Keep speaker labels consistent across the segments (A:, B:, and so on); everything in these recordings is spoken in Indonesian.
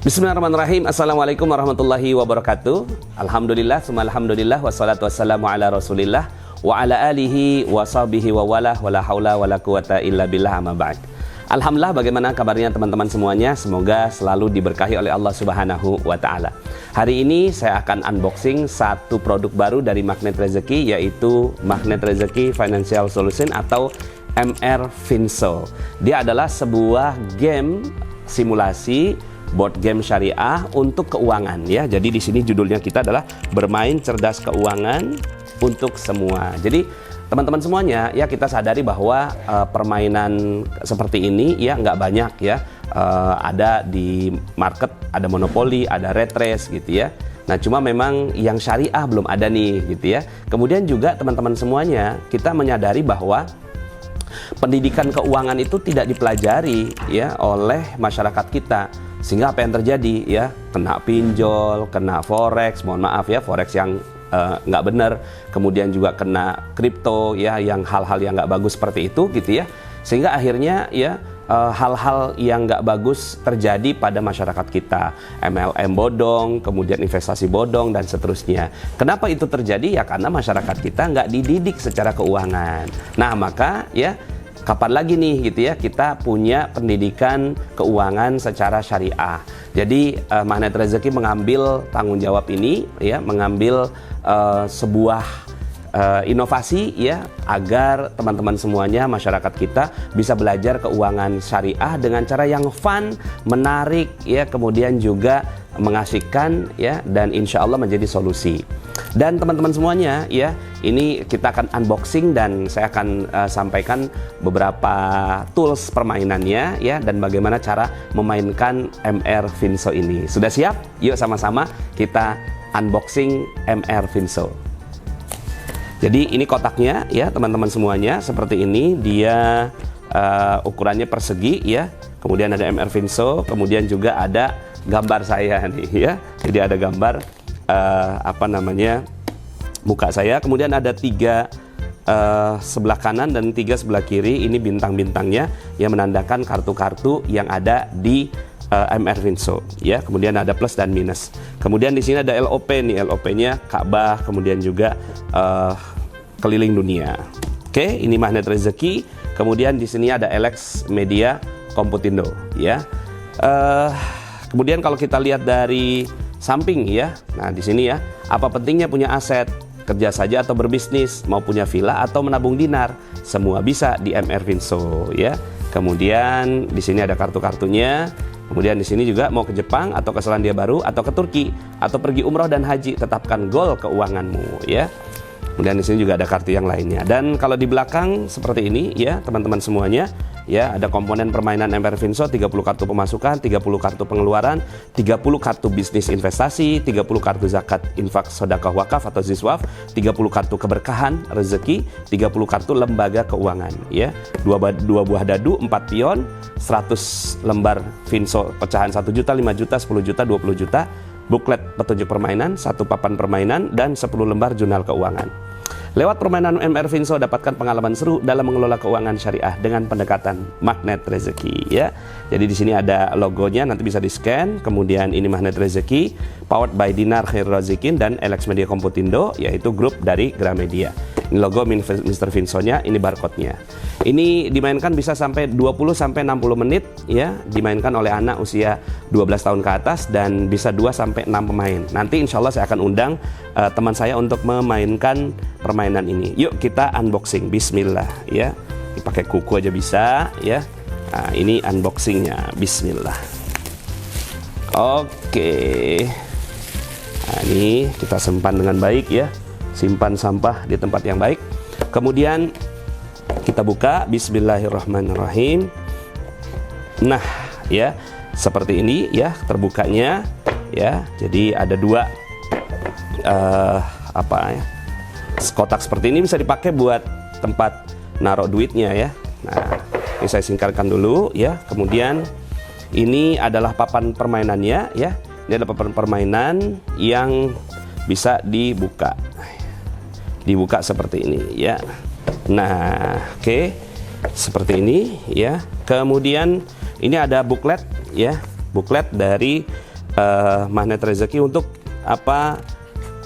A: Bismillahirrahmanirrahim. Assalamualaikum warahmatullahi wabarakatuh. Alhamdulillah, alhamdulillah, wassalatu wassalamu ala rasulillah wa ala alihi wa sahbihi wa wala haula wa la quwata illa billah, amma ba'd. Alhamdulillah, bagaimana kabarnya teman-teman semuanya? Semoga selalu diberkahi oleh Allah Subhanahu wa ta'ala. Hari ini saya akan unboxing satu produk baru dari Magnet Rezeki, yaitu Magnet Rezeki Financial Solution atau MR Finso. Dia adalah sebuah game simulasi board game syariah untuk keuangan, ya. Jadi di sini judulnya kita adalah bermain cerdas keuangan untuk semua. Jadi teman-teman semuanya, ya, kita sadari bahwa permainan seperti ini ya nggak banyak, ya. Ada di market, ada monopoli, ada red race gitu, ya. Nah, cuma memang yang syariah belum ada nih gitu, ya. Kemudian juga teman-teman semuanya, kita menyadari bahwa pendidikan keuangan itu tidak dipelajari, ya, oleh masyarakat kita. Sehingga apa yang terjadi, ya, kena pinjol, kena forex, mohon maaf ya, forex yang nggak benar, kemudian juga kena kripto, ya, yang hal-hal yang nggak bagus seperti itu gitu, ya. Sehingga akhirnya, ya, hal-hal yang nggak bagus terjadi pada masyarakat kita, MLM bodong, kemudian investasi bodong, dan seterusnya. Kenapa itu terjadi? Ya karena masyarakat kita nggak dididik secara keuangan. Nah, maka, ya, kapan lagi nih gitu, ya, kita punya pendidikan keuangan secara syariah. Jadi Magnet Rezeki mengambil tanggung jawab ini, ya, mengambil sebuah inovasi, ya, agar teman-teman semuanya, masyarakat kita bisa belajar keuangan syariah dengan cara yang fun, menarik, ya, kemudian juga mengasihkan, ya, dan insya Allah menjadi solusi. Dan teman-teman semuanya, ya, ini kita akan unboxing dan saya akan sampaikan beberapa tools permainannya, ya, dan bagaimana cara memainkan MR Finso ini. Sudah siap? Yuk sama-sama kita unboxing MR Finso. Jadi ini kotaknya, ya, teman-teman semuanya, seperti ini. Dia ukurannya persegi, ya. Kemudian ada MR Finso, kemudian juga ada gambar saya nih, ya. Jadi ada gambar muka saya, kemudian ada 3 sebelah kanan dan 3 sebelah kiri. Ini bintang-bintangnya yang menandakan kartu-kartu yang ada di MR Finso, ya. Kemudian ada plus dan minus. Kemudian di sini ada LOP nih, LOP-nya Ka'bah, kemudian juga keliling dunia. Oke, ini Magnet Rezeki. Kemudian di sini ada Alex Media Komputindo, ya. Kemudian kalau kita lihat dari samping, ya. Nah, di sini, ya, apa pentingnya punya aset? Kerja saja atau berbisnis, mau punya villa atau menabung dinar, semua bisa di MR Finso, ya. Kemudian di sini ada kartu-kartunya. Kemudian di sini juga mau ke Jepang atau ke Selandia Baru atau ke Turki atau pergi umroh dan haji, tetapkan goal keuanganmu, ya. Kemudian di sini juga ada kartu yang lainnya. Dan kalau di belakang seperti ini, ya, teman-teman semuanya, ya, ada komponen permainan MR Finso, 30 kartu pemasukan, 30 kartu pengeluaran, 30 kartu bisnis investasi, 30 kartu zakat, infak, sedekah, wakaf atau ziswaf, 30 kartu keberkahan, rezeki, 30 kartu lembaga keuangan, ya. 2 buah dadu, 4 pion, 100 lembar Finso pecahan 1 juta, 5 juta, 10 juta, 20 juta, buklet petunjuk permainan, 1 papan permainan, dan 10 lembar jurnal keuangan. Lewat permainan MR Finso, dapatkan pengalaman seru dalam mengelola keuangan syariah dengan pendekatan Magnet Rezeki, ya. Jadi di sini ada logonya, nanti bisa di-scan. Kemudian ini Magnet Rezeki, powered by Dinar Khairul Razikin dan Alex Media Komputindo, yaitu grup dari Gramedia. Ini logo Mr. Finso-nya, ini barcode-nya. Ini dimainkan bisa sampai 20 sampai 60 menit, ya. Dimainkan oleh anak usia 12 tahun ke atas dan bisa 2 sampai 6 pemain. Nanti insya Allah saya akan undang teman saya untuk memainkan permainan ini. Yuk kita unboxing. Bismillah, ya. Dipakai kuku aja bisa, ya. Nah, ini unboxingnya. Bismillah. Oke. Nah, ini kita simpan dengan baik, ya. Simpan sampah di tempat yang baik. Kemudian kita buka. Bismillahirrahmanirrahim. Nah, ya, seperti ini, ya, terbukanya, ya. Jadi ada 2 kotak seperti ini, bisa dipakai buat tempat naruh duitnya, ya. Nah, ini saya singkirkan dulu, ya. Kemudian ini adalah papan permainannya, ya. Ini adalah papan permainan yang bisa dibuka seperti ini, ya. Nah, oke, seperti ini, ya. Kemudian ini ada buklet, ya, buklet dari magnet rezeki untuk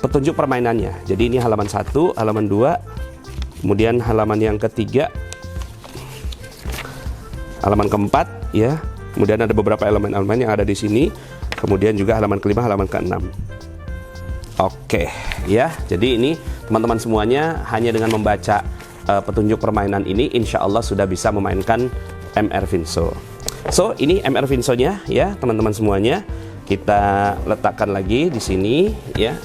A: petunjuk permainannya. Jadi ini halaman 1, halaman 2, kemudian halaman yang ketiga, halaman keempat, ya. Kemudian ada beberapa elemen-elemen yang ada di sini. Kemudian juga halaman kelima, halaman keenam. Oke, ya. Jadi ini teman-teman semuanya hanya dengan membaca petunjuk permainan ini, insya Allah sudah bisa memainkan MR Finso. So, ini MR Finso-nya, ya, teman-teman semuanya. Kita letakkan lagi di sini, ya.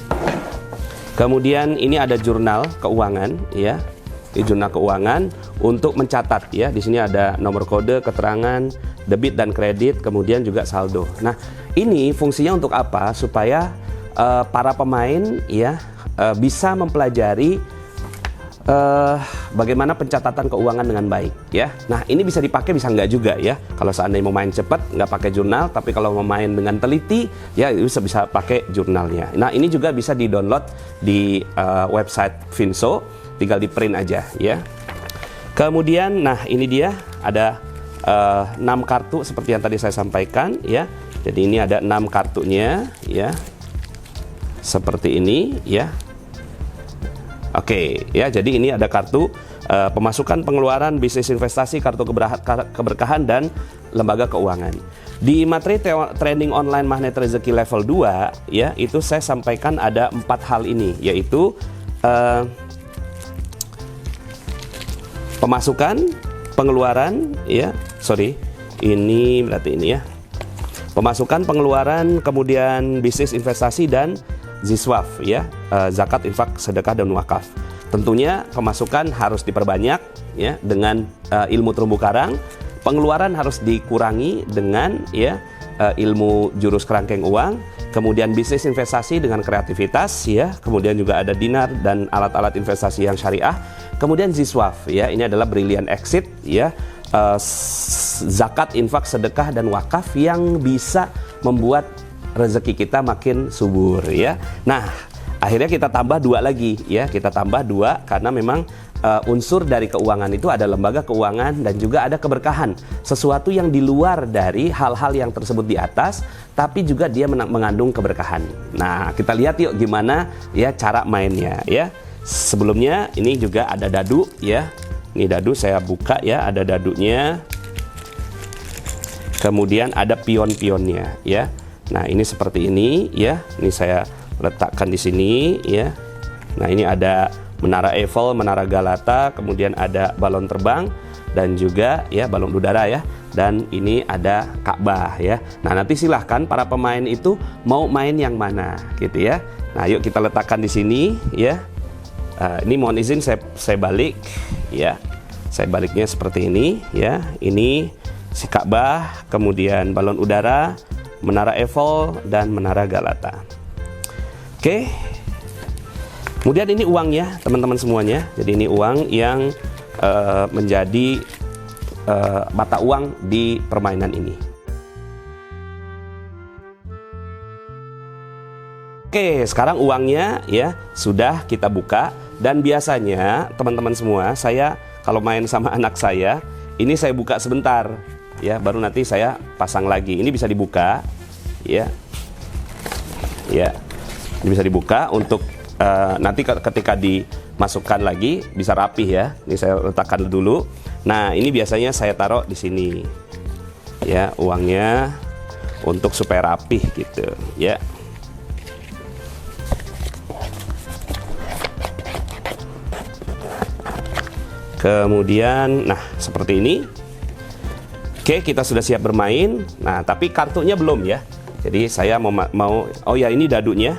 A: Kemudian ini ada jurnal keuangan, ya. Di jurnal keuangan untuk mencatat, ya. Di sini ada nomor kode, keterangan, debit dan kredit, kemudian juga saldo. Nah, ini fungsinya untuk apa? Supaya para pemain, ya, bisa mempelajari bagaimana pencatatan keuangan dengan baik, ya. Nah, ini bisa dipakai, bisa enggak juga, ya. Kalau seandainya mau main cepat, nggak pakai jurnal, tapi kalau mau main dengan teliti, ya bisa pakai jurnalnya. Nah, ini juga bisa di-download di website Finso, tinggal di print aja, ya. Kemudian, nah ini dia ada 6 kartu seperti yang tadi saya sampaikan, ya. Jadi ini ada 6 kartunya, ya. Seperti ini, ya. Oke, ya, jadi ini ada kartu pemasukan, pengeluaran, bisnis investasi, kartu keberkahan, dan lembaga keuangan. Di materi training online magnet rezeki level 2, ya, itu saya sampaikan ada 4 hal ini, yaitu pemasukan, pengeluaran, ya, ini berarti ini, ya. Pemasukan, pengeluaran, kemudian bisnis investasi, dan ziswaf, ya, zakat, infak, sedekah, dan wakaf. Tentunya pemasukan harus diperbanyak, ya, dengan ilmu terumbu karang. Pengeluaran harus dikurangi dengan, ya, ilmu jurus kerangkeng uang. Kemudian bisnis investasi dengan kreativitas, ya. Kemudian juga ada dinar dan alat-alat investasi yang syariah. Kemudian ziswaf, ya, ini adalah brilliant exit, ya, zakat, infak, sedekah, dan wakaf yang bisa membuat rezeki kita makin subur, ya. Nah, akhirnya kita tambah 2 lagi, ya. Kita tambah 2 karena memang unsur dari keuangan itu ada lembaga keuangan dan juga ada keberkahan. Sesuatu yang di luar dari hal-hal yang tersebut di atas, tapi juga dia mengandung keberkahan. Nah, kita lihat yuk gimana, ya, cara mainnya, ya. Sebelumnya ini juga ada dadu, ya. Ini dadu saya buka, ya, ada dadunya. Kemudian ada pion-pionnya, ya. Nah, ini seperti ini, ya. Ini saya letakkan di sini, ya. Nah, ini ada Menara Eiffel, Menara Galata, kemudian ada balon terbang dan juga, ya, balon udara, ya. Dan ini ada Ka'bah, ya. Nah, nanti silahkan para pemain itu mau main yang mana, gitu, ya. Nah, yuk kita letakkan di sini, ya. Ini mohon izin saya balik, ya. Saya baliknya seperti ini, ya. Ini si Ka'bah, kemudian balon udara, Menara Eiffel, dan Menara Galata. Oke. Kemudian ini uangnya, teman-teman semuanya. Jadi ini uang yang menjadi mata uang di permainan ini. Oke, sekarang uangnya, ya, sudah kita buka. Dan biasanya teman-teman semua, saya kalau main sama anak saya, ini saya buka sebentar, ya, baru nanti saya pasang lagi. Ini bisa dibuka, ya, ya, ini bisa dibuka untuk nanti ketika dimasukkan lagi bisa rapih, ya. Ini saya letakkan dulu. Nah, ini biasanya saya taruh di sini, ya, uangnya untuk supaya rapih gitu, ya. Kemudian, nah, seperti ini. Oke, kita sudah siap bermain. Nah, tapi kartunya belum, ya. Jadi saya mau oh ya, ini dadunya,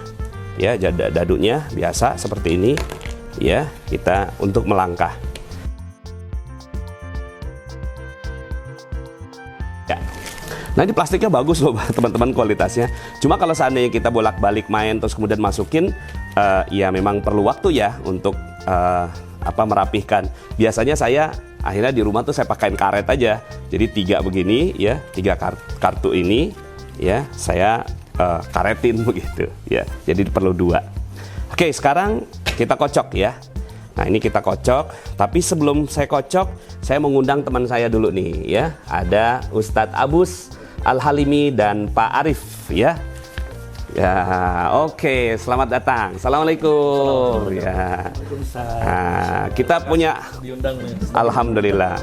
A: ya, dadunya biasa seperti ini, ya. Kita untuk melangkah, ya. Nah, ini plastiknya bagus loh, teman-teman, kualitasnya. Cuma kalau seandainya kita bolak-balik main terus kemudian masukin, ya memang perlu waktu, ya, untuk merapihkan. Biasanya saya akhirnya di rumah tuh saya pakaiin karet aja. Jadi 3 begini, ya, 3 kartu ini, ya, saya karetin begitu, ya. Jadi perlu 2. Oke, sekarang kita kocok, ya. Nah, ini kita kocok. Tapi sebelum saya kocok, saya mengundang teman saya dulu nih, ya. Ada Ustadz Abus Al-Halimi dan Pak Arif, ya. Ya, oke, selamat datang. Assalamualaikum. Ya. Nah, kita punya
B: Diundang nih.
A: alhamdulillah.